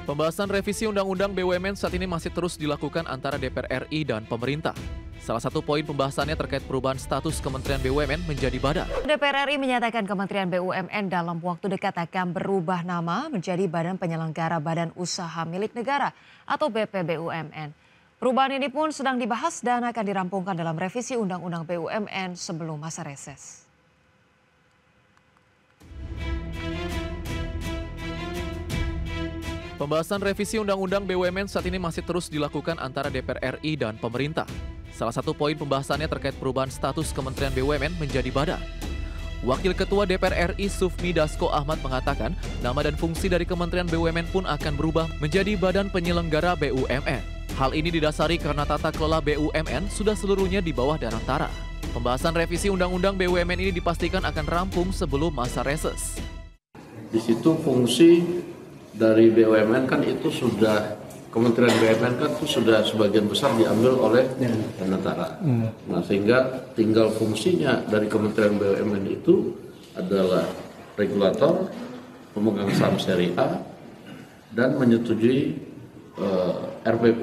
Pembahasan revisi Undang-Undang BUMN saat ini masih terus dilakukan antara DPR RI dan pemerintah. Salah satu poin pembahasannya terkait perubahan status Kementerian BUMN menjadi badan. DPR RI menyatakan Kementerian BUMN dalam waktu dekat akan berubah nama menjadi Badan Penyelenggara Badan Usaha Milik Negara atau BPBUMN. Perubahan ini pun sedang dibahas dan akan dirampungkan dalam revisi Undang-Undang BUMN sebelum masa reses. Pembahasan revisi Undang-Undang BUMN saat ini masih terus dilakukan antara DPR RI dan pemerintah. Salah satu poin pembahasannya terkait perubahan status Kementerian BUMN menjadi badan. Wakil Ketua DPR RI Sufmi Dasko Ahmad mengatakan, nama dan fungsi dari Kementerian BUMN pun akan berubah menjadi Badan Penyelenggara BUMN. Hal ini didasari karena tata kelola BUMN sudah seluruhnya di bawah Danantara. Pembahasan revisi Undang-Undang BUMN ini dipastikan akan rampung sebelum masa reses. Di situ fungsi dari BUMN kan itu sudah, Kementerian BUMN kan itu sudah sebagian besar diambil oleh Danantara. Nah, sehingga tinggal fungsinya dari Kementerian BUMN itu adalah regulator, pemegang saham seri A, dan menyetujui RPP.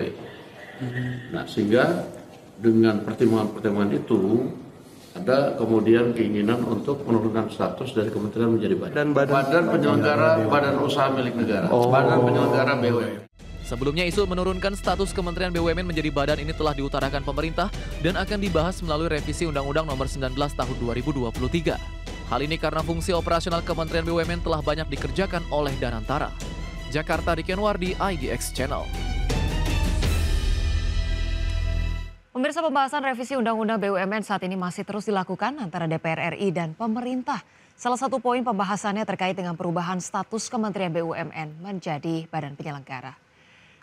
Nah, sehingga dengan pertimbangan-pertimbangan itu ada kemudian keinginan untuk menurunkan status dari kementerian menjadi badan penyelenggara badan usaha milik negara, badan penyelenggara BUMN. Sebelumnya isu menurunkan status Kementerian BUMN menjadi badan ini telah diutarakan pemerintah dan akan dibahas melalui revisi Undang-Undang Nomor 19 Tahun 2023. Hal ini karena fungsi operasional Kementerian BUMN telah banyak dikerjakan oleh Danantara. Jakarta, Riken Wardi, IDX Channel. Pemirsa, pembahasan revisi Undang-Undang BUMN saat ini masih terus dilakukan antara DPR RI dan pemerintah. Salah satu poin pembahasannya terkait dengan perubahan status Kementerian BUMN menjadi badan penyelenggara.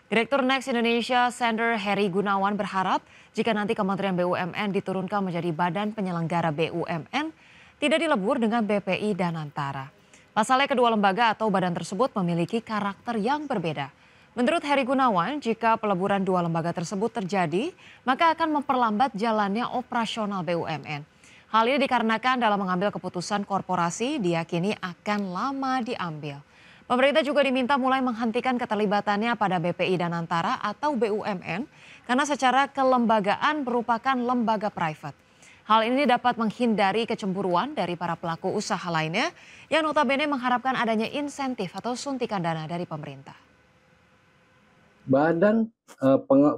Direktur Next Indonesia Center Heri Gunawan berharap jika nanti Kementerian BUMN diturunkan menjadi badan penyelenggara BUMN, tidak dilebur dengan BPI dan Danantara. Pasalnya kedua lembaga atau badan tersebut memiliki karakter yang berbeda. Menurut Heri Gunawan, jika peleburan dua lembaga tersebut terjadi, maka akan memperlambat jalannya operasional BUMN. Hal ini dikarenakan dalam mengambil keputusan korporasi diyakini akan lama diambil. Pemerintah juga diminta mulai menghentikan keterlibatannya pada BPI dan Danantara atau BUMN karena secara kelembagaan merupakan lembaga private. Hal ini dapat menghindari kecemburuan dari para pelaku usaha lainnya yang notabene mengharapkan adanya insentif atau suntikan dana dari pemerintah. Badan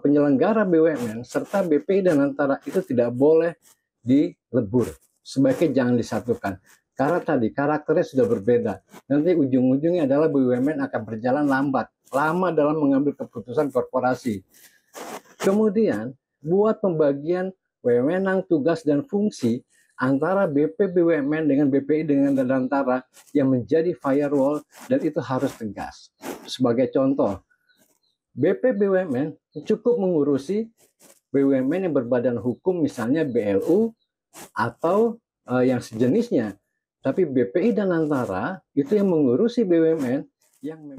penyelenggara BUMN serta BPI dan Danantara itu tidak boleh dilebur. Sebaiknya jangan disatukan. Karena tadi karakternya sudah berbeda. Nanti ujung-ujungnya adalah BUMN akan berjalan lambat. Lama dalam mengambil keputusan korporasi. Kemudian buat pembagian wewenang, tugas, dan fungsi antara BP BUMN dengan BPI dengan Danantara yang menjadi firewall dan itu harus tegas. Sebagai contoh, BP BUMN cukup mengurusi BUMN yang berbadan hukum misalnya BLU atau yang sejenisnya. Tapi BPI dan Danantara itu yang mengurusi BUMN.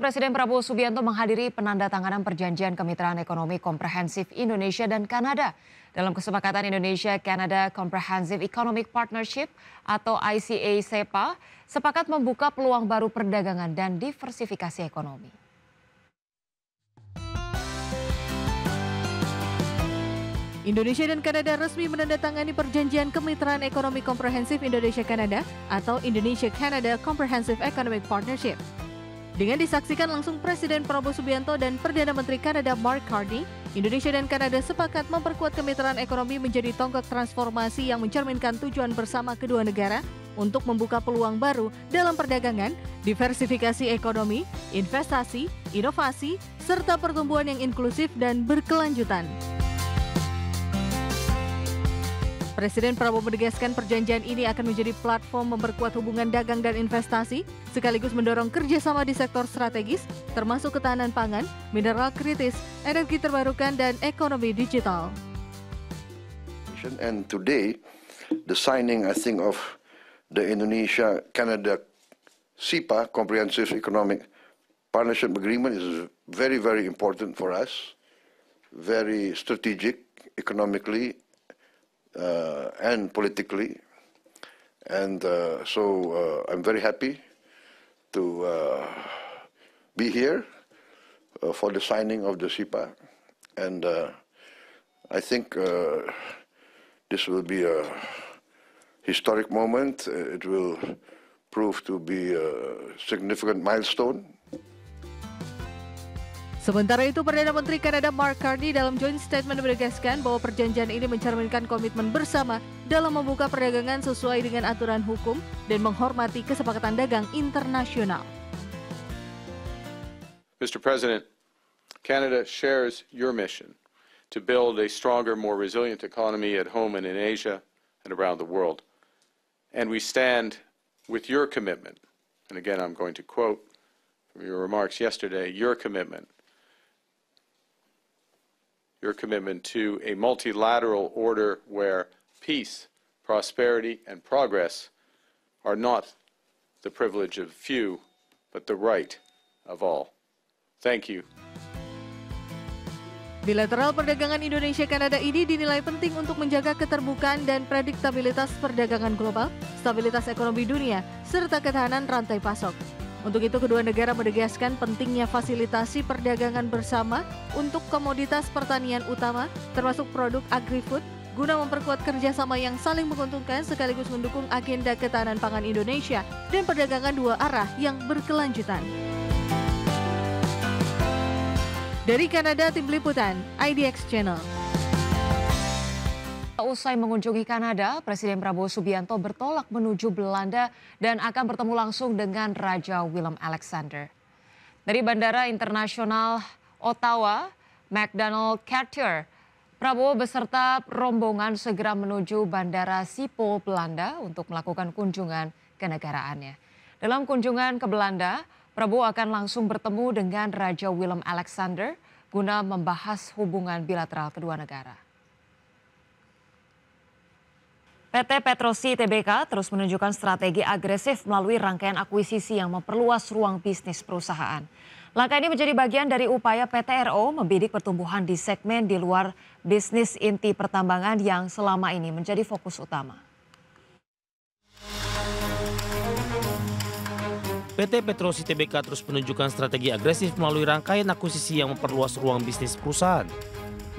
Presiden Prabowo Subianto menghadiri penandatanganan perjanjian kemitraan ekonomi komprehensif Indonesia dan Kanada. Dalam kesepakatan Indonesia-Canada Comprehensive Economic Partnership atau ICA-CEPA, sepakat membuka peluang baru perdagangan dan diversifikasi ekonomi. Indonesia dan Kanada resmi menandatangani perjanjian kemitraan ekonomi komprehensif Indonesia-Kanada atau Indonesia-Canada Comprehensive Economic Partnership. Dengan disaksikan langsung Presiden Prabowo Subianto dan Perdana Menteri Kanada Mark Carney, Indonesia dan Kanada sepakat memperkuat kemitraan ekonomi menjadi tonggak transformasi yang mencerminkan tujuan bersama kedua negara untuk membuka peluang baru dalam perdagangan, diversifikasi ekonomi, investasi, inovasi, serta pertumbuhan yang inklusif dan berkelanjutan. Presiden Prabowo menegaskan perjanjian ini akan menjadi platform memperkuat hubungan dagang dan investasi, sekaligus mendorong kerjasama di sektor strategis, termasuk ketahanan pangan, mineral kritis, energi terbarukan, dan ekonomi digital. And today, the signing, I think, of the Indonesia-Canada CEPA, Comprehensive Economic Partnership Agreement, is very, very important for us, very strategic economically, and politically, and so I'm very happy to be here for the signing of the CIPA. And I think this will be a historic moment. It will prove to be a significant milestone. Sementara itu, Perdana Menteri Kanada Mark Carney dalam joint statement menegaskan bahwa perjanjian ini mencerminkan komitmen bersama dalam membuka perdagangan sesuai dengan aturan hukum dan menghormati kesepakatan dagang internasional. Mr. President, Canada shares your mission to build a stronger, more resilient economy at home and in Asia and around the world. And we stand with your commitment, and again I'm going to quote from your remarks yesterday, your commitment to a multilateral order where peace, prosperity, and progress are not the privilege of few, but the right of all. Thank you. Bilateral perdagangan Indonesia-Kanada ini dinilai penting untuk menjaga keterbukaan dan prediktabilitas perdagangan global, stabilitas ekonomi dunia, serta ketahanan rantai pasok. Untuk itu, kedua negara menegaskan pentingnya fasilitasi perdagangan bersama untuk komoditas pertanian utama, termasuk produk agri-food, guna memperkuat kerjasama yang saling menguntungkan sekaligus mendukung agenda ketahanan pangan Indonesia dan perdagangan dua arah yang berkelanjutan. Dari Kanada, Tim Liputan, IDX Channel. Usai mengunjungi Kanada, Presiden Prabowo Subianto bertolak menuju Belanda dan akan bertemu langsung dengan Raja Willem-Alexander. Dari Bandara Internasional Ottawa, McDonald Cartier, Prabowo beserta rombongan segera menuju Bandara Schiphol, Belanda untuk melakukan kunjungan kenegaraannya. Dalam kunjungan ke Belanda, Prabowo akan langsung bertemu dengan Raja Willem-Alexander guna membahas hubungan bilateral kedua negara. PT Petrosi Tbk terus menunjukkan strategi agresif melalui rangkaian akuisisi yang memperluas ruang bisnis perusahaan. Langkah ini menjadi bagian dari upaya PT RO membidik pertumbuhan di segmen di luar bisnis inti pertambangan yang selama ini menjadi fokus utama. PT Petrosi Tbk terus menunjukkan strategi agresif melalui rangkaian akuisisi yang memperluas ruang bisnis perusahaan.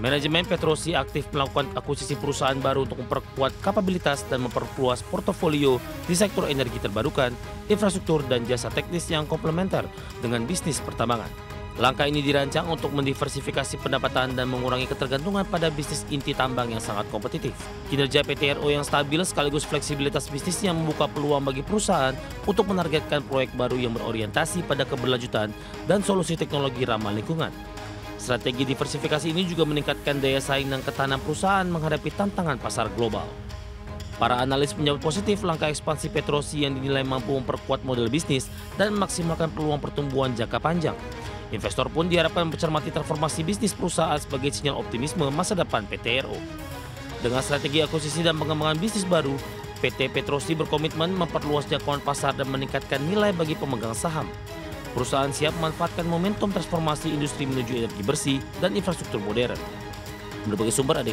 Manajemen Petrosi aktif melakukan akuisisi perusahaan baru untuk memperkuat kapabilitas dan memperluas portofolio di sektor energi terbarukan, infrastruktur, dan jasa teknis yang komplementer dengan bisnis pertambangan. Langkah ini dirancang untuk mendiversifikasi pendapatan dan mengurangi ketergantungan pada bisnis inti tambang yang sangat kompetitif. Kinerja PT RO yang stabil sekaligus fleksibilitas bisnis yang membuka peluang bagi perusahaan untuk menargetkan proyek baru yang berorientasi pada keberlanjutan dan solusi teknologi ramah lingkungan. Strategi diversifikasi ini juga meningkatkan daya saing dan ketahanan perusahaan menghadapi tantangan pasar global. Para analis menyambut positif langkah ekspansi Petrosi yang dinilai mampu memperkuat model bisnis dan memaksimalkan peluang pertumbuhan jangka panjang. Investor pun diharapkan mencermati transformasi bisnis perusahaan sebagai sinyal optimisme masa depan PT RO. Dengan strategi akuisisi dan pengembangan bisnis baru, PT Petrosi berkomitmen memperluas jangkauan pasar dan meningkatkan nilai bagi pemegang saham. Perusahaan siap memanfaatkan momentum transformasi industri menuju energi bersih dan infrastruktur modern. Berbagai sumber ada